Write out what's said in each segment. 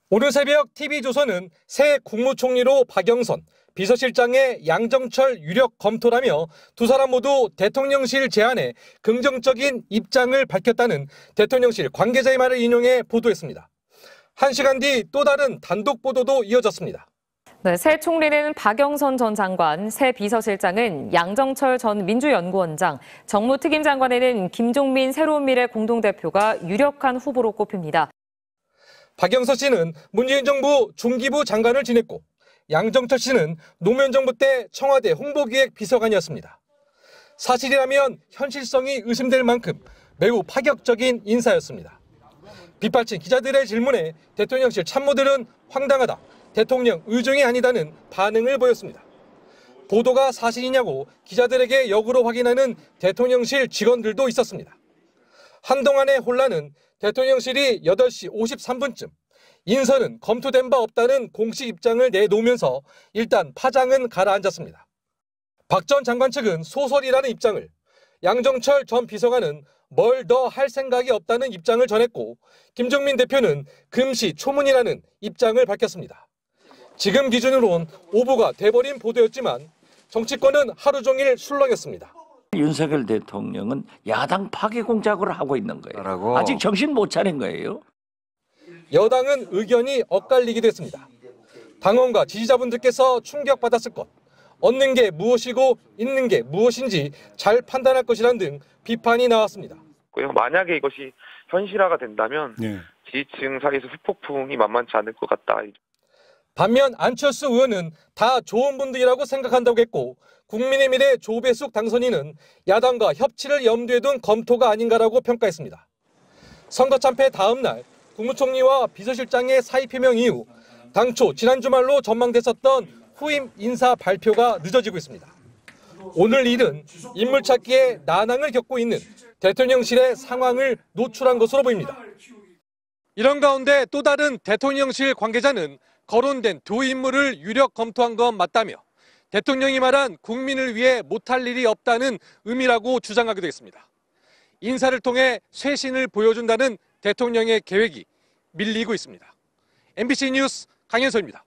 오늘 새벽 TV조선은 새 국무총리로 박영선, 비서실장의 양정철 유력 검토라며 두 사람 모두 대통령실 제안에 긍정적인 입장을 밝혔다는 대통령실 관계자의 말을 인용해 보도했습니다. 1시간 뒤 또 다른 단독 보도도 이어졌습니다. 네, 새 총리는 박영선 전 장관, 새 비서실장은 양정철 전 민주연구원장, 정무특임장관에는 김종민 새로운미래 공동대표가 유력한 후보로 꼽힙니다. 박영선 씨는 문재인 정부 중기부 장관을 지냈고 양정철 씨는 노무현 정부 때 청와대 홍보기획 비서관이었습니다. 사실이라면 현실성이 의심될 만큼 매우 파격적인 인사였습니다. 빗발친 기자들의 질문에 대통령실 참모들은 황당하다, 대통령 의중이 아니다는 반응을 보였습니다. 보도가 사실이냐고 기자들에게 역으로 확인하는 대통령실 직원들도 있었습니다. 한동안의 혼란은 대통령실이 8시 53분쯤 인선은 검토된 바 없다는 공식 입장을 내놓으면서 일단 파장은 가라앉았습니다. 박 전 장관 측은 소설이라는 입장을, 양정철 전 비서관은 뭘 더 할 생각이 없다는 입장을 전했고 김종민 대표는 금시초문이라는 입장을 밝혔습니다. 지금 기준으론 오보가 돼버린 보도였지만 정치권은 하루 종일 술렁였습니다. 윤석열 대통령은 야당 파괴 공작을 하고 있는 거예요. 아직 정신 못 차린 거예요. 여당은 의견이 엇갈리기도 했습니다. 당원과 지지자분들께서 충격받았을 것, 얻는 게 무엇이고 잃는 게 무엇인지 잘 판단할 것이란 등 비판이 나왔습니다. 만약에 이것이 현실화가 된다면 지지층 사이에서 후폭풍이 만만치 않을 것 같다. 반면 안철수 의원은 다 좋은 분들이라고 생각한다고 했고 국민의미래 조배숙 당선인은 야당과 협치를 염두에 둔 검토가 아닌가라고 평가했습니다. 선거 참패 다음 날 국무총리와 비서실장의 사의 표명 이후 당초 지난 주말로 전망됐었던 후임 인사 발표가 늦어지고 있습니다. 오늘 일은 인물 찾기에 난항을 겪고 있는 대통령실의 상황을 노출한 것으로 보입니다. 이런 가운데 또 다른 대통령실 관계자는 거론된 두 인물을 유력 검토한 건 맞다며 대통령이 말한 국민을 위해 못할 일이 없다는 의미라고 주장하기도 했습니다. 인사를 통해 쇄신을 보여준다는 대통령의 계획이 밀리고 있습니다. MBC 뉴스 강현서입니다.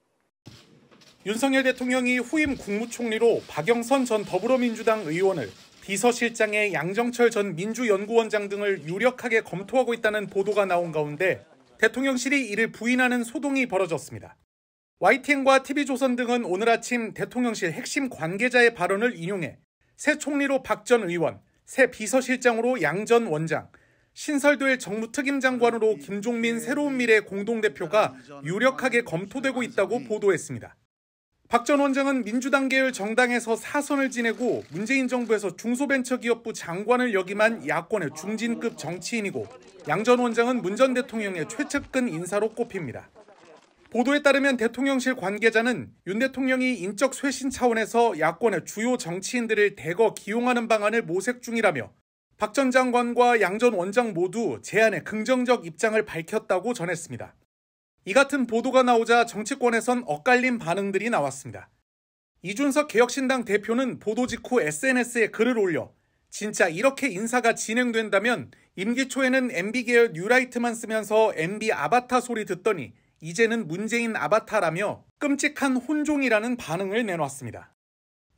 윤석열 대통령이 후임 국무총리로 박영선 전 더불어민주당 의원을, 비서실장의 양정철 전 민주연구원장 등을 유력하게 검토하고 있다는 보도가 나온 가운데 대통령실이 이를 부인하는 소동이 벌어졌습니다. YTN과 TV조선 등은 오늘 아침 대통령실 핵심 관계자의 발언을 인용해 새 총리로 박 전 의원, 새 비서실장으로 양 전 원장, 신설될 정무특임장관으로 김종민 새로운미래 공동대표가 유력하게 검토되고 있다고 보도했습니다. 박 전 원장은 민주당 계열 정당에서 사선을 지내고 문재인 정부에서 중소벤처기업부 장관을 역임한 야권의 중진급 정치인이고 양 전 원장은 문 전 대통령의 최측근 인사로 꼽힙니다. 보도에 따르면 대통령실 관계자는 윤 대통령이 인적 쇄신 차원에서 야권의 주요 정치인들을 대거 기용하는 방안을 모색 중이라며 박 전 장관과 양 전 원장 모두 제안에 긍정적 입장을 밝혔다고 전했습니다. 이 같은 보도가 나오자 정치권에선 엇갈린 반응들이 나왔습니다. 이준석 개혁신당 대표는 보도 직후 SNS에 글을 올려 진짜 이렇게 인사가 진행된다면 임기 초에는 MB계열 뉴라이트만 쓰면서 MB 아바타 소리 듣더니 이제는 문재인 아바타라며 끔찍한 혼종이라는 반응을 내놨습니다.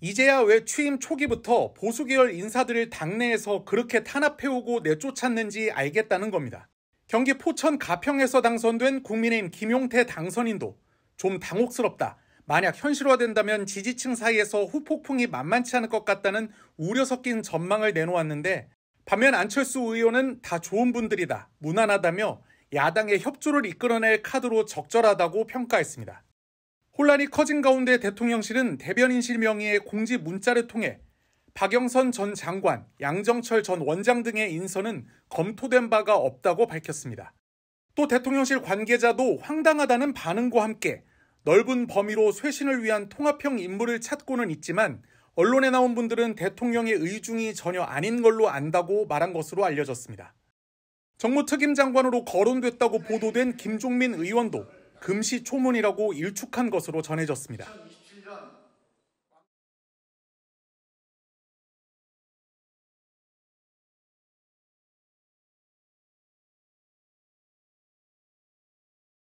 이제야 왜 취임 초기부터 보수계열 인사들을 당내에서 그렇게 탄압해오고 내쫓았는지 알겠다는 겁니다. 경기 포천 가평에서 당선된 국민의힘 김용태 당선인도 좀 당혹스럽다, 만약 현실화된다면 지지층 사이에서 후폭풍이 만만치 않을 것 같다는 우려 섞인 전망을 내놓았는데, 반면 안철수 의원은 다 좋은 분들이다, 무난하다며 야당의 협조를 이끌어낼 카드로 적절하다고 평가했습니다. 혼란이 커진 가운데 대통령실은 대변인실 명의의 공지 문자를 통해 박영선 전 장관, 양정철 전 원장 등의 인선은 검토된 바가 없다고 밝혔습니다. 또 대통령실 관계자도 황당하다는 반응과 함께 넓은 범위로 쇄신을 위한 통합형 인물을 찾고는 있지만 언론에 나온 분들은 대통령의 의중이 전혀 아닌 걸로 안다고 말한 것으로 알려졌습니다. 정무특임장관으로 거론됐다고 보도된 김종민 의원도 금시초문이라고 일축한 것으로 전해졌습니다.